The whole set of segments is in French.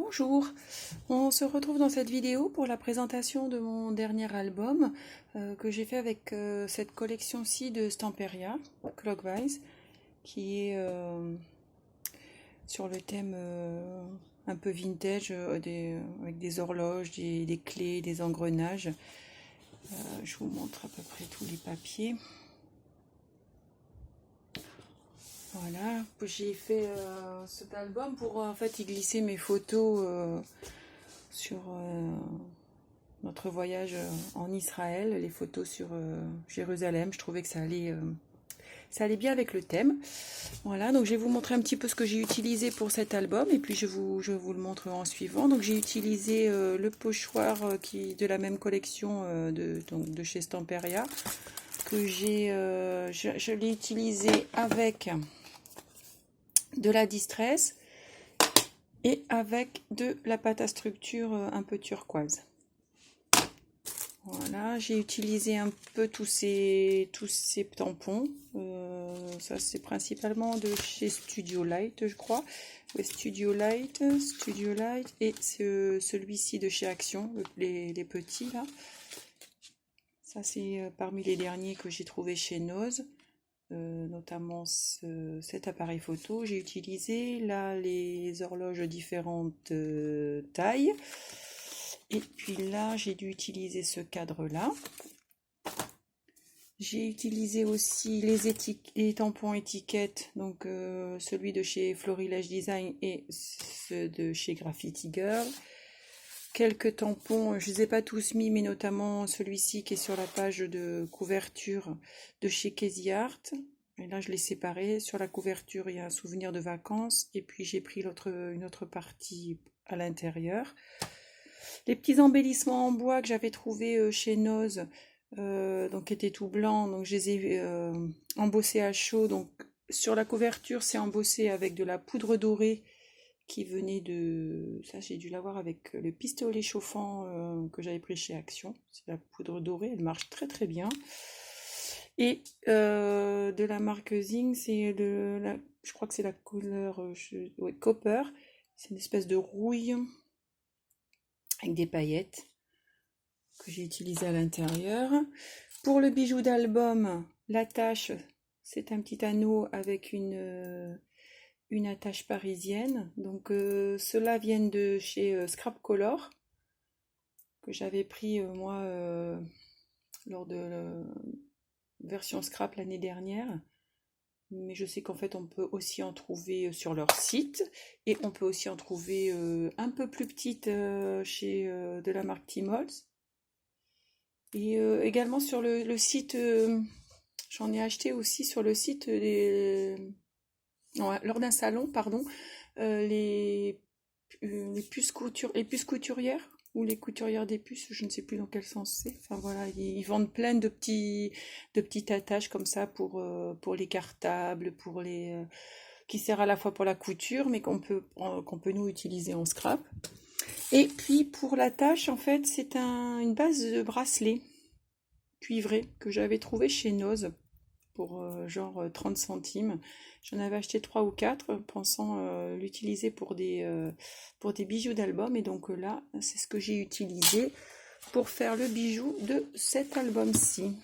Bonjour, on se retrouve dans cette vidéo pour la présentation de mon dernier album que j'ai fait avec cette collection-ci de Stamperia, Clockwise, qui est sur le thème un peu vintage, avec des horloges, des clés, des engrenages. Je vous montre à peu près tous les papiers. Voilà, j'ai fait cet album pour en fait y glisser mes photos sur notre voyage en Israël, les photos sur Jérusalem. Je trouvais que ça allait bien avec le thème. Voilà, donc je vais vous montrer un petit peu ce que j'ai utilisé pour cet album et puis je vous le montre en suivant. Donc j'ai utilisé le pochoir de la même collection de chez Stamperia, que je l'ai utilisé avec de la distress et avec de la pâte à structure un peu turquoise. Voilà, j'ai utilisé un peu tous ces tampons. Ça c'est principalement de chez Studio Light, je crois. Ouais, Studio Light et celui-ci de chez Action, les petits là. Ça c'est parmi les derniers que j'ai trouvé chez Noz. Notamment cet appareil photo. J'ai utilisé là les horloges différentes tailles. Et puis là, j'ai dû utiliser ce cadre-là. J'ai utilisé aussi les tampons étiquettes, donc celui de chez Florilège Design et ceux de chez Graffiti Girl. Quelques tampons, je ne les ai pas tous mis, mais notamment celui-ci qui est sur la page de couverture de chez Casey Art. Et là, je l'ai séparé. Sur la couverture, il y a un souvenir de vacances. Et puis, j'ai pris une autre partie à l'intérieur. Les petits embellissements en bois que j'avais trouvés chez Noz, donc qui étaient tout blancs. Donc, je les ai embossés à chaud. Donc, sur la couverture, c'est embossé avec de la poudre dorée qui venait de... Ça, j'ai dû l'avoir avec le pistolet chauffant que j'avais pris chez Action. C'est la poudre dorée, elle marche très très bien. Et de la marque Zing, c'est je crois que c'est la couleur ouais, Copper. C'est une espèce de rouille avec des paillettes que j'ai utilisé à l'intérieur. Pour le bijou d'album, l'attache, c'est un petit anneau avec une attache parisienne. Donc ceux-là viennent de chez Scrap Color, que j'avais pris moi lors de version scrap l'année dernière. Mais je sais qu'en fait on peut aussi en trouver sur leur site, et on peut aussi en trouver un peu plus petite chez de la marque Timols. Et également sur le site, j'en ai acheté aussi sur le site lors d'un salon, pardon, les puces couturières, ou les couturières des puces, je ne sais plus dans quel sens c'est. Enfin voilà, ils vendent plein de petites attaches comme ça pour les cartables, qui sert à la fois pour la couture, mais qu'on peut nous utiliser en scrap. Et puis pour l'attache, en fait, c'est une base de bracelet cuivré que j'avais trouvé chez Noz pour genre 30 centimes. J'en avais acheté 3 ou 4 pensant l'utiliser pour des bijoux d'album. Et donc là, c'est ce que j'ai utilisé pour faire le bijou de cet album-ci.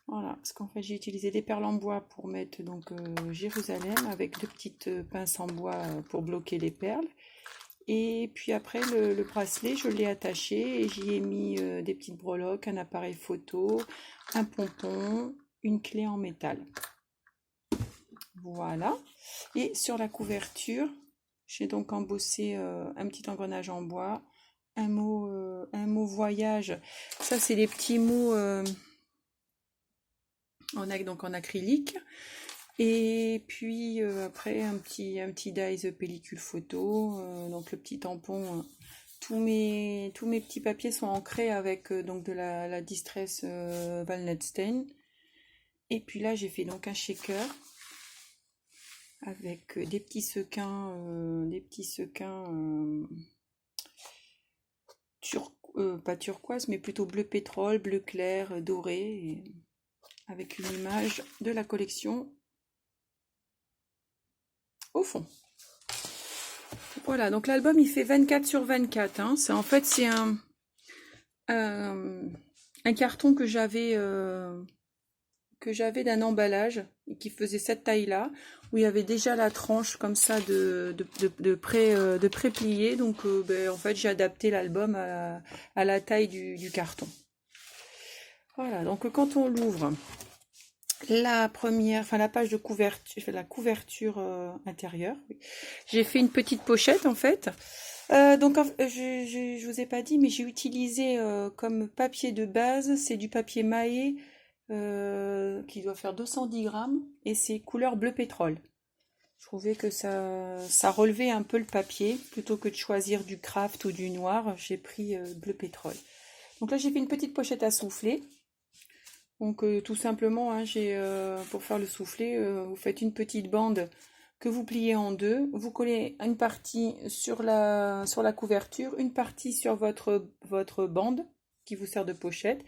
Voilà, parce qu'en fait j'ai utilisé des perles en bois pour mettre donc Jérusalem, avec 2 petites pinces en bois pour bloquer les perles. Et puis après le bracelet, je l'ai attaché et j'y ai mis des petites breloques, un appareil photo, un pompon, une clé en métal. Voilà. Et sur la couverture, j'ai donc embossé un petit engrenage en bois, un mot voyage. Ça, c'est les petits mots en acrylique. Et puis après un petit dies pellicule photo, donc le petit tampon. Tous mes petits papiers sont ancrés avec donc de la distress walnut stain. Et puis là j'ai fait donc un shaker avec des petits sequins pas turquoise, mais plutôt bleu pétrole, bleu clair, doré, avec une image de la collection au fond. Voilà, donc l'album il fait 24 sur 24. Hein. En fait, c'est un carton que j'avais d'un emballage et qui faisait cette taille-là, où il y avait déjà la tranche comme ça de pré-plié. Donc ben, en fait, j'ai adapté l'album à la taille du carton. Voilà, donc quand on l'ouvre, la première, enfin la page de couverture, la couverture intérieure. Oui. J'ai fait une petite pochette en fait. Donc je vous ai pas dit, mais j'ai utilisé comme papier de base, c'est du papier maé qui doit faire 210 grammes et c'est couleur bleu pétrole. Je trouvais que ça relevait un peu le papier plutôt que de choisir du craft ou du noir. J'ai pris bleu pétrole. Donc là j'ai fait une petite pochette à souffler. Donc tout simplement, hein, pour faire le soufflet, vous faites une petite bande que vous pliez en deux. Vous collez une partie sur la couverture, une partie sur votre bande qui vous sert de pochette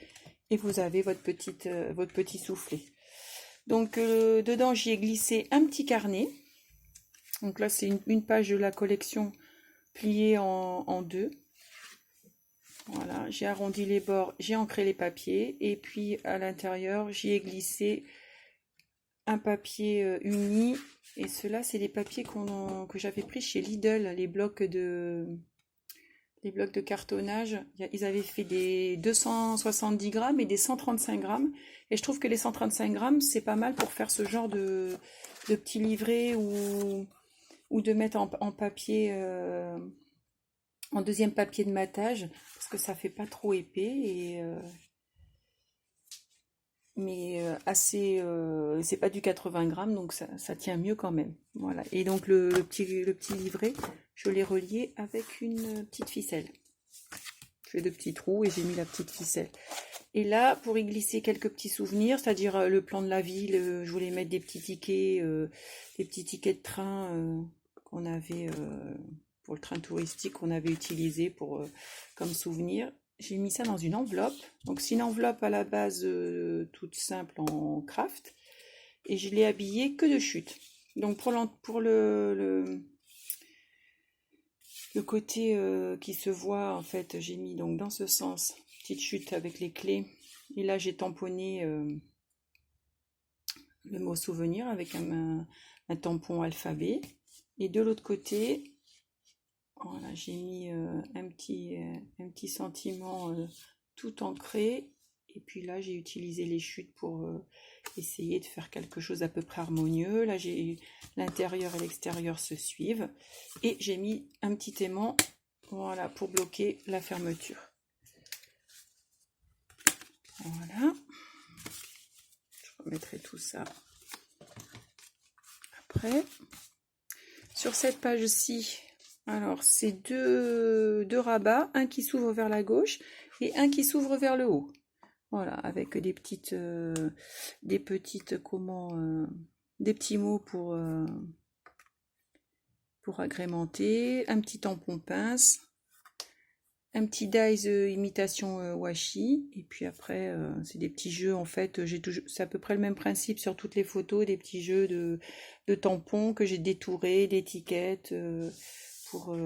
et vous avez votre petit soufflet. Donc dedans, j'y ai glissé un petit carnet. Donc là, c'est une page de la collection pliée en deux. Voilà, j'ai arrondi les bords, j'ai ancré les papiers et puis à l'intérieur, j'y ai glissé un papier uni. Et ceux-là, c'est les papiers que j'avais pris chez Lidl, les blocs de cartonnage. Ils avaient fait des 270 grammes et des 135 grammes. Et je trouve que les 135 grammes, c'est pas mal pour faire ce genre de petits livrets ou de mettre en papier... en deuxième papier de matage parce que ça fait pas trop épais mais assez c'est pas du 80 grammes donc ça tient mieux quand même. Voilà, et donc le petit livret je l'ai relié avec une petite ficelle. Je fais de petits trous et j'ai mis la petite ficelle. Et là, pour y glisser quelques petits souvenirs, c'est-à-dire le plan de la ville, je voulais mettre des petits tickets de train qu'on avait pour le train touristique qu'on avait utilisé comme souvenir. J'ai mis ça dans une enveloppe. Donc c'est une enveloppe à la base toute simple en craft. Et je l'ai habillée que de chute. Donc pour le côté qui se voit, en fait, j'ai mis donc dans ce sens, petite chute avec les clés. Et là, j'ai tamponné le mot souvenir avec un tampon alphabet. Et de l'autre côté, voilà, j'ai mis un petit sentiment tout ancré. Et puis là, j'ai utilisé les chutes pour essayer de faire quelque chose à peu près harmonieux. Là, l'intérieur et l'extérieur se suivent. Et j'ai mis un petit aimant, voilà, pour bloquer la fermeture. Voilà. Je remettrai tout ça après. Sur cette page-ci, alors c'est deux rabats, un qui s'ouvre vers la gauche et un qui s'ouvre vers le haut. Voilà, avec des petits mots pour agrémenter, un petit tampon pince, un petit dies imitation washi, et puis après c'est des petits jeux en fait. C'est à peu près le même principe sur toutes les photos, des petits jeux de tampons que j'ai détourés, d'étiquettes pour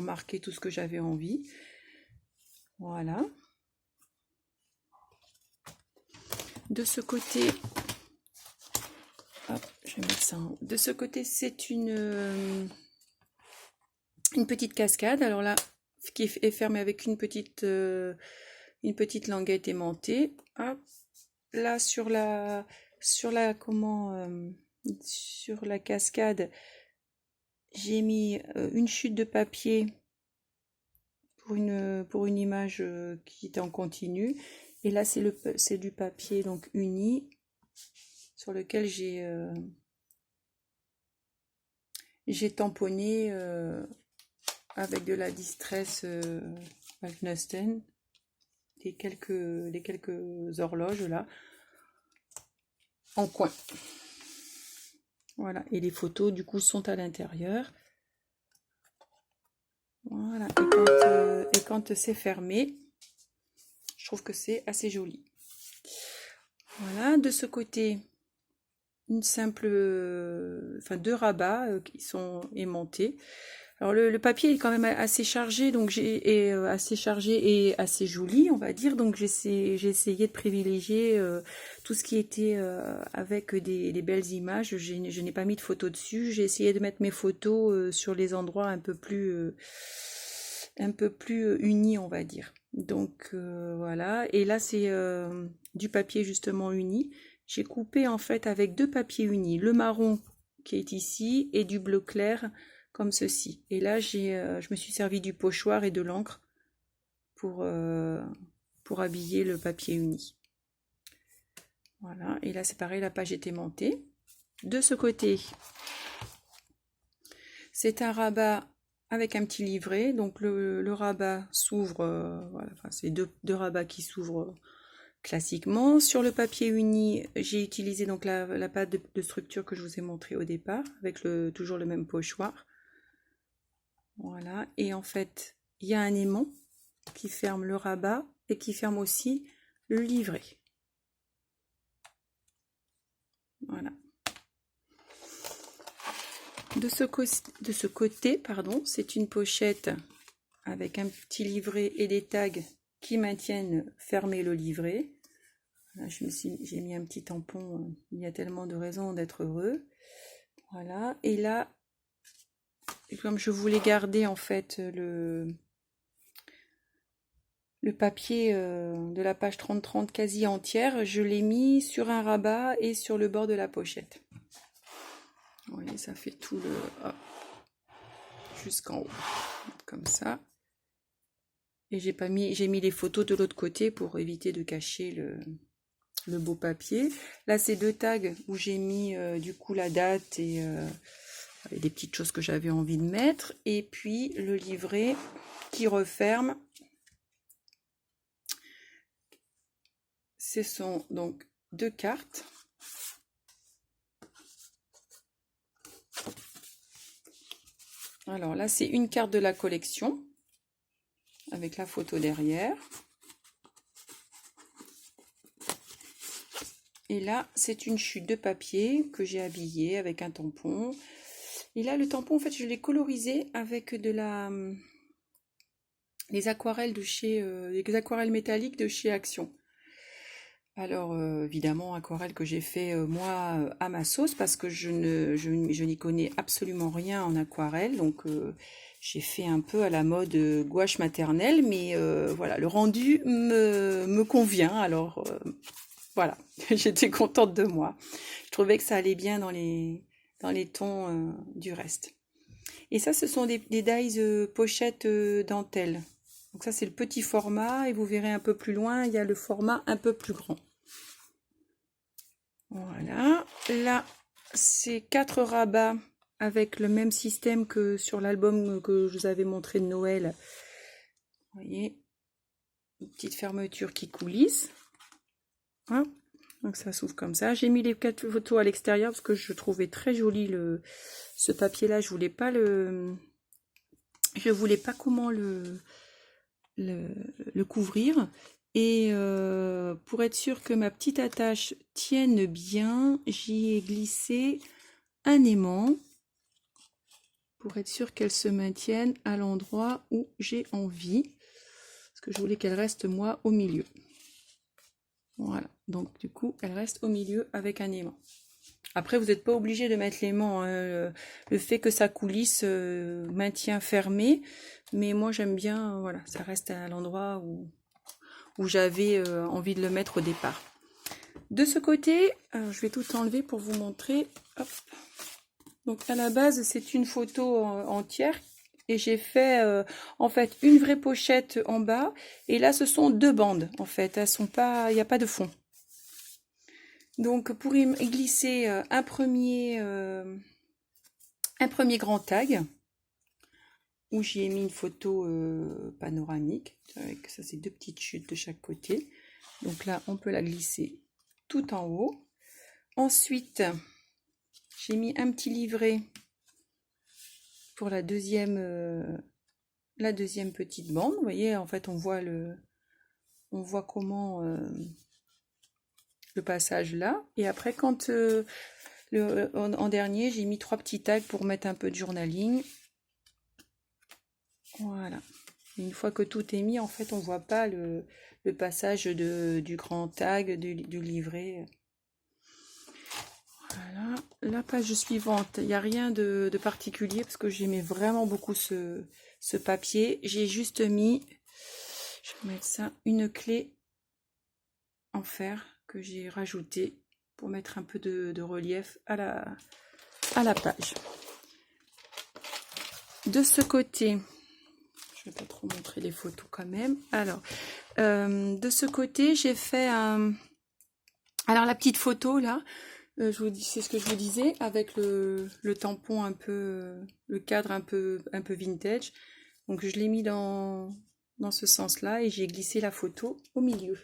marquer tout ce que j'avais envie. Voilà. De ce côté, hop, je vais mettre ça en haut. De ce côté, c'est une petite cascade. Alors là, qui est fermée avec une petite languette aimantée. Hop. Là, sur la cascade, j'ai mis une chute de papier pour une image qui était en continu. Et là, c'est du papier donc uni sur lequel j'ai tamponné avec de la distress Knuston les quelques horloges là en coin. Voilà, et les photos du coup sont à l'intérieur. Voilà, et quand c'est fermé, je trouve que c'est assez joli. Voilà, de ce côté, une simple, enfin deux rabats qui sont aimantés. Alors le papier est quand même assez chargé, donc assez chargé et assez joli, on va dire. Donc j'ai essayé de privilégier tout ce qui était avec des belles images. Je n'ai pas mis de photos dessus. J'ai essayé de mettre mes photos sur les endroits un peu plus unis, on va dire. Donc voilà. Et là c'est du papier justement uni. J'ai coupé en fait avec deux papiers unis, le marron qui est ici et du bleu clair comme ceci. Et là, je me suis servi du pochoir et de l'encre pour habiller le papier uni. Voilà, et là c'est pareil, la page est aimantée. De ce côté, c'est un rabat avec un petit livret. Donc le rabat s'ouvre, voilà, enfin, c'est deux rabats qui s'ouvrent classiquement. Sur le papier uni, j'ai utilisé donc la pâte de structure que je vous ai montré au départ, avec toujours le même pochoir. Voilà, et en fait, il y a un aimant qui ferme le rabat et qui ferme aussi le livret. Voilà. De ce côté, pardon, c'est une pochette avec un petit livret et des tags qui maintiennent fermé le livret. Là, j'ai mis un petit tampon, il y a tellement de raisons d'être heureux. Voilà, et là, comme je voulais garder en fait le papier de la page 30-30 quasi entière, je l'ai mis sur un rabat et sur le bord de la pochette. Vous voyez, ça fait tout le... jusqu'en haut, comme ça. Et j'ai mis les photos de l'autre côté pour éviter de cacher le beau papier. Là, c'est deux tags où j'ai mis du coup la date et des petites choses que j'avais envie de mettre. Et puis le livret qui referme. Ce sont donc deux cartes. Alors là, c'est une carte de la collection avec la photo derrière. Et là, c'est une chute de papier que j'ai habillée avec un tampon. Et là, le tampon, en fait, je l'ai colorisé avec les aquarelles les aquarelles métalliques de chez Action. Alors, évidemment, aquarelle que j'ai fait moi à ma sauce parce que je n'y connais absolument rien en aquarelle. Donc, j'ai fait un peu à la mode gouache maternelle, mais voilà, le rendu me convient. Alors, voilà, j'étais contente de moi. Je trouvais que ça allait bien dans les tons du reste. Et ça, ce sont des dies pochettes dentelle. Donc ça, c'est le petit format. Et vous verrez un peu plus loin, il y a le format un peu plus grand. Voilà. Là, c'est 4 rabats avec le même système que sur l'album que je vous avais montré de Noël. Vous voyez, une petite fermeture qui coulisse. Hein, donc ça s'ouvre comme ça. J'ai mis les 4 photos à l'extérieur parce que je trouvais très joli ce papier-là. Je voulais pas comment le couvrir. Et pour être sûr que ma petite attache tienne bien, j'y ai glissé un aimant pour être sûr qu'elle se maintienne à l'endroit où j'ai envie. Parce que je voulais qu'elle reste moi au milieu. Voilà, donc du coup, elle reste au milieu avec un aimant. Après, vous n'êtes pas obligé de mettre l'aimant. Hein. Le fait que ça coulisse maintient fermé. Mais moi, j'aime bien, voilà, ça reste à l'endroit où j'avais envie de le mettre au départ. De ce côté, je vais tout enlever pour vous montrer. Hop. Donc à la base, c'est une photo entière. Et j'ai fait en fait une vraie pochette en bas. Et là, ce sont deux bandes en fait. Elles sont pas, il n'y a pas de fond. Donc pour y glisser un premier grand tag où j'y ai mis une photo panoramique. Avec ça, c'est deux petites chutes de chaque côté. Donc là, on peut la glisser tout en haut. Ensuite, j'ai mis un petit livret pour la deuxième petite bande. Vous voyez, en fait, on voit comment le passage là. Et après, quand En dernier, j'ai mis 3 petits tags pour mettre un peu de journaling. Voilà. Et une fois que tout est mis, en fait, on voit pas le passage du grand tag, du livret. Voilà. La page suivante, il n'y a rien de particulier parce que j'aimais vraiment beaucoup ce papier. J'ai juste mis, je vais mettre ça, une clé en fer que j'ai rajoutée pour mettre un peu de relief à la page. De ce côté, je vais pas trop montrer les photos quand même. Alors, de ce côté, j'ai fait un... Alors, la petite photo, là, je vous dis, c'est ce que je vous disais, avec le tampon un peu... le cadre un peu vintage. Donc, je l'ai mis dans ce sens-là et j'ai glissé la photo au milieu.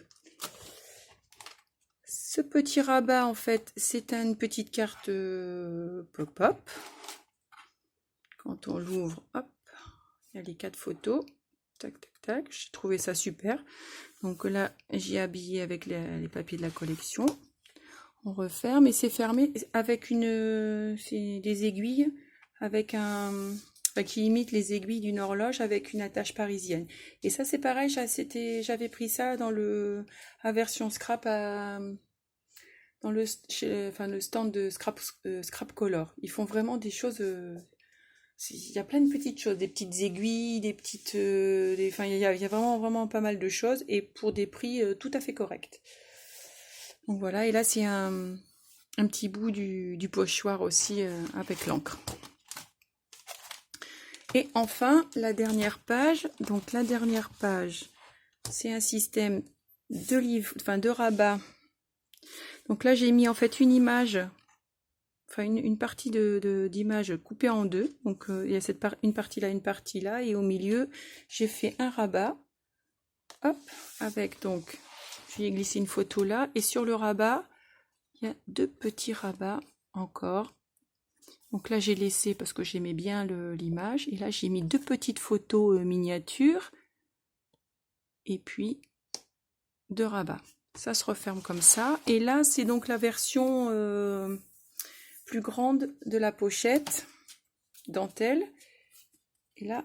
Ce petit rabat, en fait, c'est une petite carte pop-up. Quand on l'ouvre, hop, il y a les 4 photos. Tac, tac, tac. J'ai trouvé ça super. Donc là, j'ai habillé avec les papiers de la collection. On referme et c'est fermé avec c'est des aiguilles avec qui imite les aiguilles d'une horloge avec une attache parisienne. Et ça, c'est pareil, j'avais pris ça dans la version scrap dans le stand de Scrap Color. Ils font vraiment des choses... il y a plein de petites choses, des petites aiguilles, des petites... enfin, il y a vraiment pas mal de choses et pour des prix tout à fait corrects. Donc voilà, et là c'est un petit bout du pochoir aussi avec l'encre. Et enfin, la dernière page. Donc la dernière page, c'est un système de rabat. Donc là j'ai mis en fait une image... Enfin, une partie d'image coupée en deux. Donc, il y a une partie là, et au milieu, j'ai fait un rabat. Hop, avec donc, j'ai glissé une photo là, et sur le rabat, il y a 2 petits rabats encore. Donc là, j'ai laissé parce que j'aimais bien l'image, et là, j'ai mis 2 petites photos miniatures, et puis 2 rabats. Ça se referme comme ça, et là, c'est donc la version... plus grande de la pochette dentelle. Et là,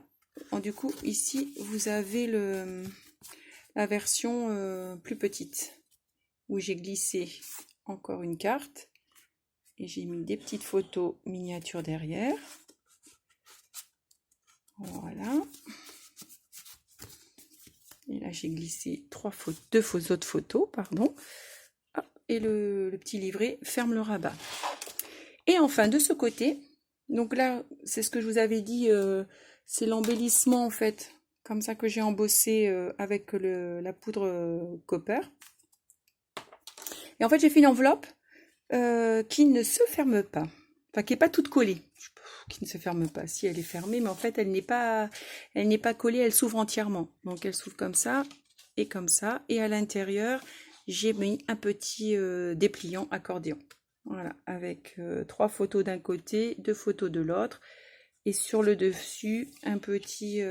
du coup, ici, vous avez la version plus petite où j'ai glissé encore une carte et j'ai mis des petites photos miniatures derrière. Voilà. Et là, j'ai glissé 2 autres photos, pardon. Hop, et le petit livret ferme le rabat. Et enfin, de ce côté, donc là, c'est ce que je vous avais dit, c'est l'embellissement en fait, comme ça que j'ai embossé avec la poudre copper. Et en fait, j'ai fait une enveloppe qui ne se ferme pas, enfin qui n'est pas toute collée, qui ne se ferme pas. Si, elle est fermée, mais en fait, elle n'est pas collée, elle s'ouvre entièrement. Donc, elle s'ouvre comme ça, et à l'intérieur, j'ai mis un petit dépliant accordéon. Voilà, avec 3 photos d'un côté, 2 photos de l'autre. Et sur le dessus, une petite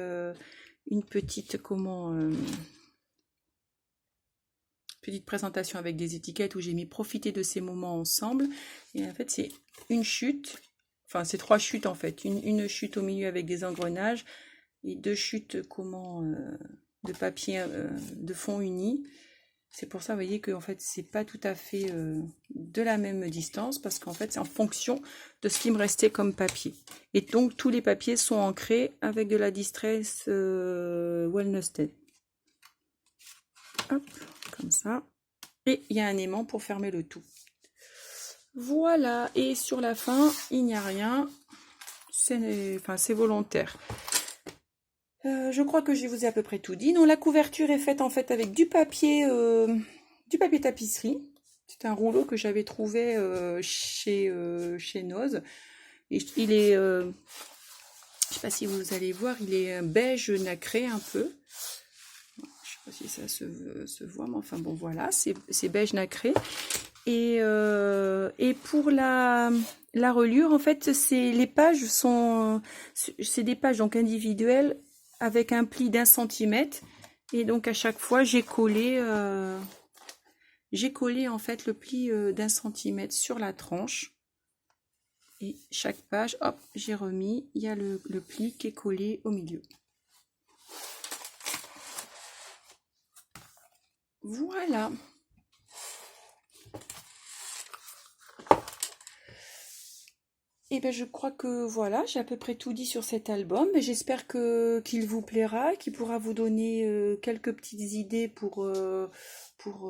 présentation avec des étiquettes où j'ai mis profiter de ces moments ensemble. Et en fait, c'est une chute, enfin, c'est 3 chutes en fait. Une chute au milieu avec des engrenages et 2 chutes de papier de fond uni. C'est pour ça, vous voyez, que en fait, c'est pas tout à fait de la même distance, parce qu'en fait, c'est en fonction de ce qui me restait comme papier. Et donc, tous les papiers sont ancrés avec de la Distress Wellness Tea. Hop, comme ça. Et il y a un aimant pour fermer le tout. Voilà, et sur la fin, il n'y a rien. C'est volontaire. Je crois que je vous ai à peu près tout dit. Non, la couverture est faite en fait avec du papier tapisserie. C'est un rouleau que j'avais trouvé chez Noz. Et il est, je sais pas si vous allez voir, il est beige nacré un peu. Je sais pas si ça se voit, mais enfin bon voilà, c'est beige nacré. Et pour la reliure, en fait, les pages c'est des pages donc individuelles, avec un pli d'1 centimètre, et donc à chaque fois j'ai collé en fait le pli d'1 centimètre sur la tranche. Et chaque page, hop, j'ai remis, il y a le pli qui est collé au milieu. Voilà. Et ben je crois que voilà, j'ai à peu près tout dit sur cet album. J'espère qu'il vous plaira, qu'il pourra vous donner quelques petites idées pour, euh, pour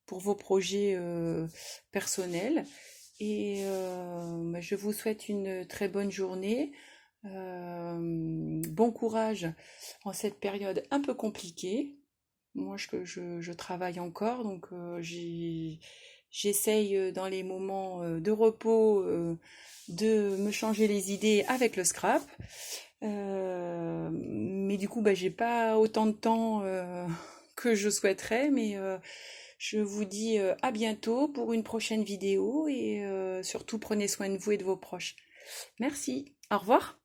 vos projets personnels. Et je vous souhaite une très bonne journée. Bon courage en cette période un peu compliquée. Moi, je travaille encore, donc j'essaye dans les moments de repos de me changer les idées avec le scrap. Mais du coup, j'ai pas autant de temps que je souhaiterais, mais je vous dis à bientôt pour une prochaine vidéo et surtout prenez soin de vous et de vos proches. Merci, au revoir.